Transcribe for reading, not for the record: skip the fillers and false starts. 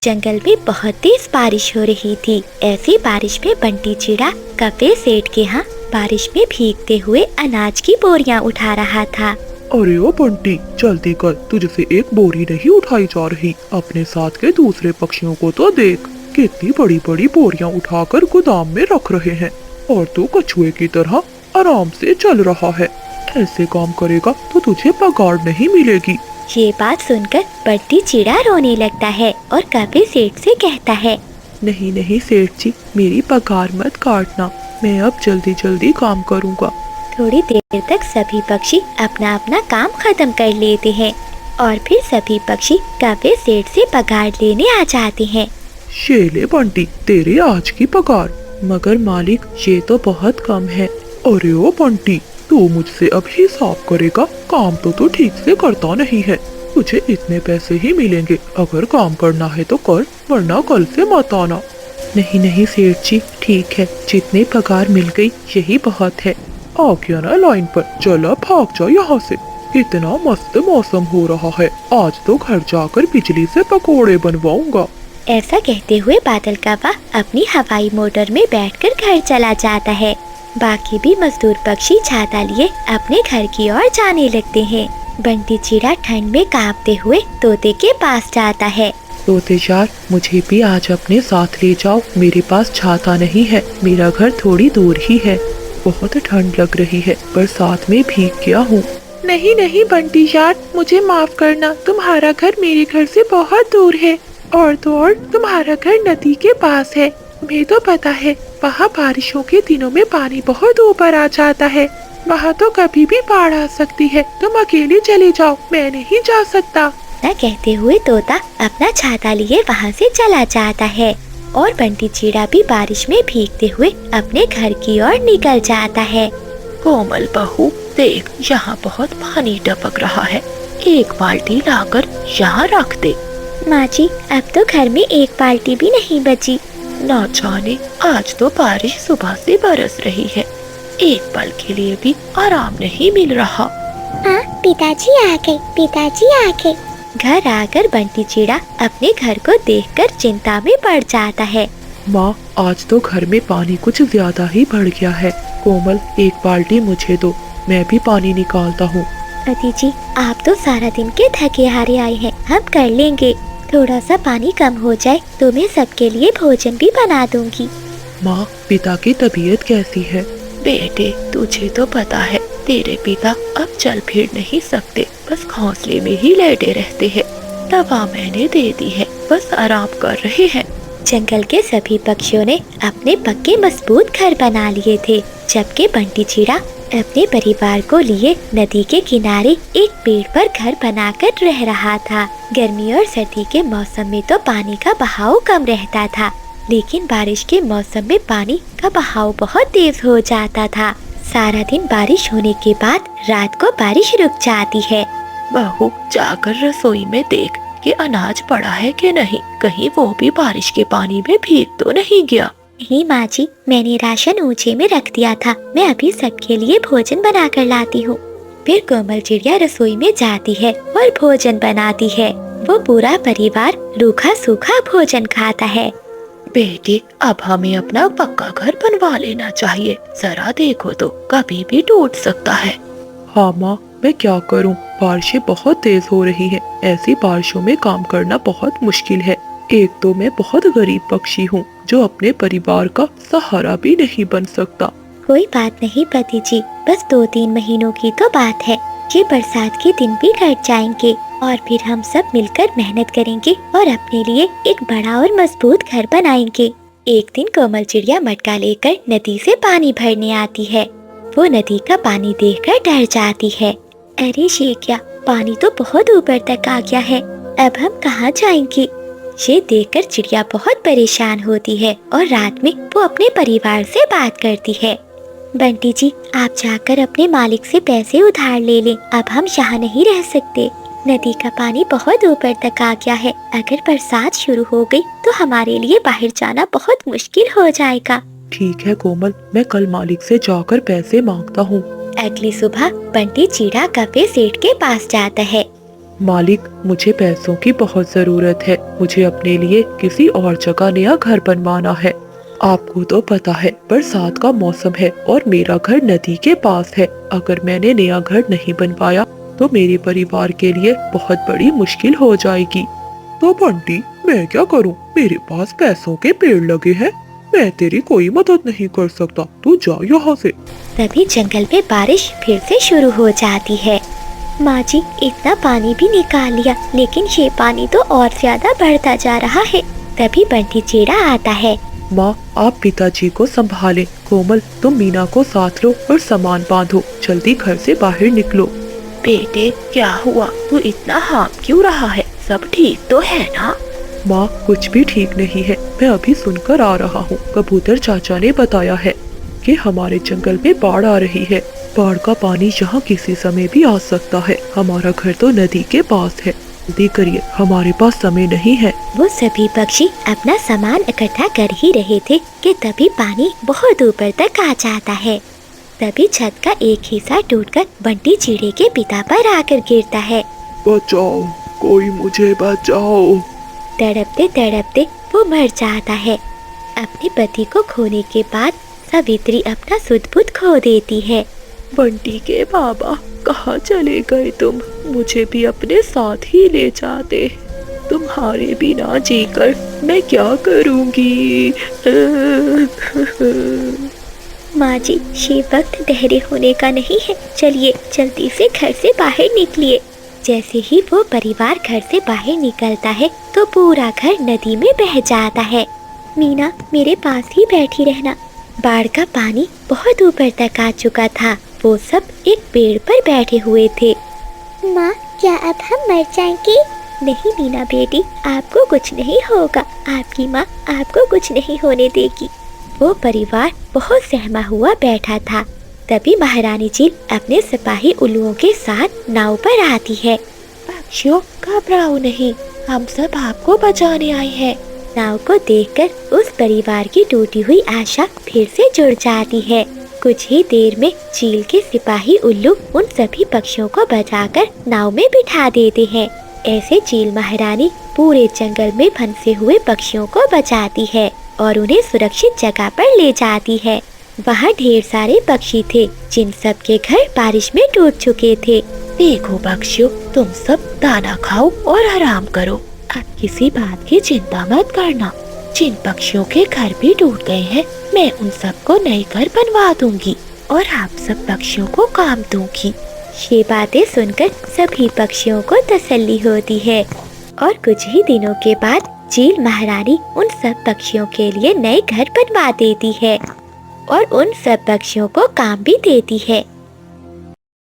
जंगल में बहुत तेज बारिश हो रही थी। ऐसी बारिश में बंटी चिड़ा कफे सेठ के यहाँ बारिश में भीगते हुए अनाज की बोरियां उठा रहा था। अरे ओ बंटी, जल्दी कर, तुझसे एक बोरी नहीं उठाई जा रही। अपने साथ के दूसरे पक्षियों को तो देख, कितनी बड़ी बड़ी बोरियां उठाकर गोदाम में रख रहे हैं और तू कछुए की तरह आराम से चल रहा है। ऐसे काम करेगा तो तुझे पगार नहीं मिलेगी। ये बात सुनकर बंटी चिड़ा रोने लगता है और कफे सेठ से कहता है, नहीं नहीं सेठ जी, मेरी पगार मत काटना, मैं अब जल्दी जल्दी काम करूँगा। थोड़ी देर तक सभी पक्षी अपना अपना काम खत्म कर लेते हैं और फिर सभी पक्षी कफे सेठ से पगार लेने आ जाते हैं। शेले बंटी, तेरे आज की पगार। मगर मालिक, ये तो बहुत कम है। अरे ओ बंटी, तू मुझसे अब हिसाब करेगा, काम तो तू ठीक से करता नहीं है। तुझे इतने पैसे ही मिलेंगे, अगर काम करना है तो कर, वरना कल से मत आना। नहीं नहीं सेठ जी, ठीक है, जितनी पगार मिल गई यही बहुत है। आ गया ना लाइन पर, चला भाग जा यहाँ से। कितना मस्त मौसम हो रहा है, आज तो घर जाकर बिजली से पकोड़े बनवाऊंगा। ऐसा कहते हुए बादल कौवा अपनी हवाई मोटर में बैठकर घर चला जाता है। बाकी भी मजदूर पक्षी छाता लिए अपने घर की ओर जाने लगते हैं। बंटी चिड़ा ठंड में कांपते हुए तोते के पास जाता है। तोते यार, मुझे भी आज अपने साथ ले जाओ, मेरे पास छाता नहीं है, मेरा घर थोड़ी दूर ही है। बहुत ठंड लग रही है, पर साथ में भीग गया हूँ। नहीं नहीं बंटी यार, मुझे माफ करना, तुम्हारा घर मेरे घर से बहुत दूर है, और तो और तुम्हारा घर नदी के पास है। तुम्हें तो पता है, वहाँ बारिशों के दिनों में पानी बहुत ऊपर आ जाता है, वहाँ तो कभी भी बाढ़ आ सकती है। तुम अकेले चले जाओ, मैं नहीं जा सकता। न कहते हुए तोता अपना छाता लिए वहाँ से चला जाता है और बंटी चिड़ा भी बारिश में भीगते हुए अपने घर की ओर निकल जाता है। कोमल बहू, देख, यहाँ बहुत पानी टपक रहा है, एक बाल्टी लाकर यहाँ रख दे। माँ जी, अब तो घर में एक बाल्टी भी नहीं बची। ना जाने, आज तो बारिश सुबह से बरस रही है, एक पल के लिए भी आराम नहीं मिल रहा। हाँ, पिताजी आ गए, पिताजी आ गए। घर आकर बंटी चिड़ा अपने घर को देखकर चिंता में पड़ जाता है। माँ, आज तो घर में पानी कुछ ज्यादा ही बढ़ गया है। कोमल, एक बाल्टी मुझे दो, मैं भी पानी निकालता हूँ। पति जी, आप तो सारा दिन के थके हारे आए हैं, हम कर लेंगे। थोड़ा सा पानी कम हो जाए तो मैं सबके लिए भोजन भी बना दूंगी। माँ, पिता की तबीयत कैसी है? बेटे, तुझे तो पता है, तेरे पिता अब चल फिर नहीं सकते, बस घोंसले में ही लेटे रहते हैं। दवा मैंने दे दी है, बस आराम कर रहे हैं। जंगल के सभी पक्षियों ने अपने पक्के मजबूत घर बना लिए थे, जबकि बंटी चिड़ा अपने परिवार को लिए नदी के किनारे एक पेड़ पर घर बनाकर रह रहा था। गर्मी और सर्दी के मौसम में तो पानी का बहाव कम रहता था, लेकिन बारिश के मौसम में पानी का बहाव बहुत तेज हो जाता था। सारा दिन बारिश होने के बाद रात को बारिश रुक जाती है। बहू, जाकर रसोई में देख कि अनाज पड़ा है कि नहीं, कहीं वो भी बारिश के पानी में भीग तो नहीं गया। नहीं माँ जी, मैंने राशन ऊंचे में रख दिया था, मैं अभी सबके लिए भोजन बना कर लाती हूँ। फिर कोमल चिड़िया रसोई में जाती है और भोजन बनाती है। वो पूरा परिवार रूखा सूखा भोजन खाता है। बेटे, अब हमें अपना पक्का घर बनवा लेना चाहिए, जरा देखो तो, कभी भी टूट सकता है। हाँ माँ, मैं क्या करूँ, बारिशें बहुत तेज हो रही है, ऐसी बारिशों में काम करना बहुत मुश्किल है। एक तो मैं बहुत गरीब पक्षी हूँ, जो अपने परिवार का सहारा भी नहीं बन सकता। कोई बात नहीं पति जी, बस 2-3 महीनों की तो बात है, ये बरसात के दिन भी कट जाएंगे और फिर हम सब मिलकर मेहनत करेंगे और अपने लिए एक बड़ा और मजबूत घर बनाएंगे। एक दिन कोमल चिड़िया मटका लेकर नदी से पानी भरने आती है। वो नदी का पानी देखकर डर जाती है। अरे ये क्या, पानी तो बहुत ऊपर तक आ गया है, अब हम कहाँ जाएंगे? ये देखकर चिड़िया बहुत परेशान होती है और रात में वो अपने परिवार से बात करती है। बंटी जी, आप जाकर अपने मालिक से पैसे उधार ले लें, अब हम यहाँ नहीं रह सकते। नदी का पानी बहुत ऊपर तक आ गया है, अगर बरसात शुरू हो गई तो हमारे लिए बाहर जाना बहुत मुश्किल हो जाएगा। ठीक है कोमल, मैं कल मालिक से जाकर पैसे मांगता हूँ। अगली सुबह बंटी चिड़ा कफे सेठ के पास जाता है। मालिक, मुझे पैसों की बहुत जरूरत है। मुझे अपने लिए किसी और जगह नया घर बनवाना है। आपको तो पता है बरसात का मौसम है और मेरा घर नदी के पास है। अगर मैंने नया घर नहीं बनवाया तो मेरे परिवार के लिए बहुत बड़ी मुश्किल हो जाएगी। तो बंटी, मैं क्या करूं? मेरे पास पैसों के पेड़ लगे हैं। मैं तेरी कोई मदद नहीं कर सकता। तू जा यहाँ से। तभी जंगल में बारिश फिर से शुरू हो जाती है। माँ जी, इतना पानी भी निकाल लिया, लेकिन ये पानी तो और ज्यादा बढ़ता जा रहा है। तभी बंटी चिड़ा आता है। माँ, आप पिताजी को संभालें। कोमल, तुम मीना को साथ लो और सामान बांधो। जल्दी घर से बाहर निकलो। बेटे, क्या हुआ? तू इतना हाँफ क्यों रहा है? सब ठीक तो है ना? माँ, कुछ भी ठीक नहीं है। मैं अभी सुनकर आ रहा हूँ। कबूतर चाचा ने बताया है कि हमारे जंगल में बाढ़ आ रही है। बाढ़ का पानी यहाँ किसी समय भी आ सकता है। हमारा घर तो नदी के पास है। जल्दी करिए, हमारे पास समय नहीं है। वो सभी पक्षी अपना सामान इकट्ठा कर ही रहे थे कि तभी पानी बहुत ऊपर तक आ जाता है। तभी छत का एक हिस्सा टूटकर बंटी चिड़े के पिता पर आकर गिरता है। बचाओ, कोई मुझे बचाओ। तड़पते तड़पते वो मर जाता है। अपने पति को खोने के बाद सावित्री अपना सुध बुध खो देती है। बंटी के बाबा, कहाँ चले गए तुम? मुझे भी अपने साथ ही ले जाते। तुम्हारे बिना जीकर मैं क्या करूँगी? माँ जी, ये वक्त ठहरे होने का नहीं है। चलिए जल्दी से घर से बाहर निकलिए। जैसे ही वो परिवार घर से बाहर निकलता है तो पूरा घर नदी में बह जाता है। मीना, मेरे पास ही बैठी रहना। बाढ़ का पानी बहुत ऊपर तक आ चुका था। वो सब एक पेड़ पर बैठे हुए थे। माँ, क्या अब हम मर जाएंगे? नहीं मीना बेटी, आपको कुछ नहीं होगा। आपकी माँ आपको कुछ नहीं होने देगी। वो परिवार बहुत सहमा हुआ बैठा था। तभी महारानी चील अपने सिपाही उल्लुओं के साथ नाव पर आती है। पक्षियों, घबराओ नहीं, हम सब आपको बचाने आए हैं। नाव को देखकर उस परिवार की टूटी हुई आशा फिर से जुड़ जाती है। कुछ ही देर में चील के सिपाही उल्लू उन सभी पक्षियों को बचाकर नाव में बिठा देते हैं। ऐसे चील महारानी पूरे जंगल में फंसे हुए पक्षियों को बचाती है और उन्हें सुरक्षित जगह पर ले जाती है। वहाँ ढेर सारे पक्षी थे जिन सब के घर बारिश में टूट चुके थे। देखो पक्षियों, तुम सब दाना खाओ और आराम करो। अब किसी बात की चिंता मत करना। जिन पक्षियों के घर भी टूट गए हैं, मैं उन सबको नए घर बनवा दूंगी और आप सब पक्षियों को काम दूंगी। ये बातें सुनकर सभी पक्षियों को तसल्ली होती है और कुछ ही दिनों के बाद चील महारानी उन सब पक्षियों के लिए नए घर बनवा देती है और उन सब पक्षियों को काम भी देती है।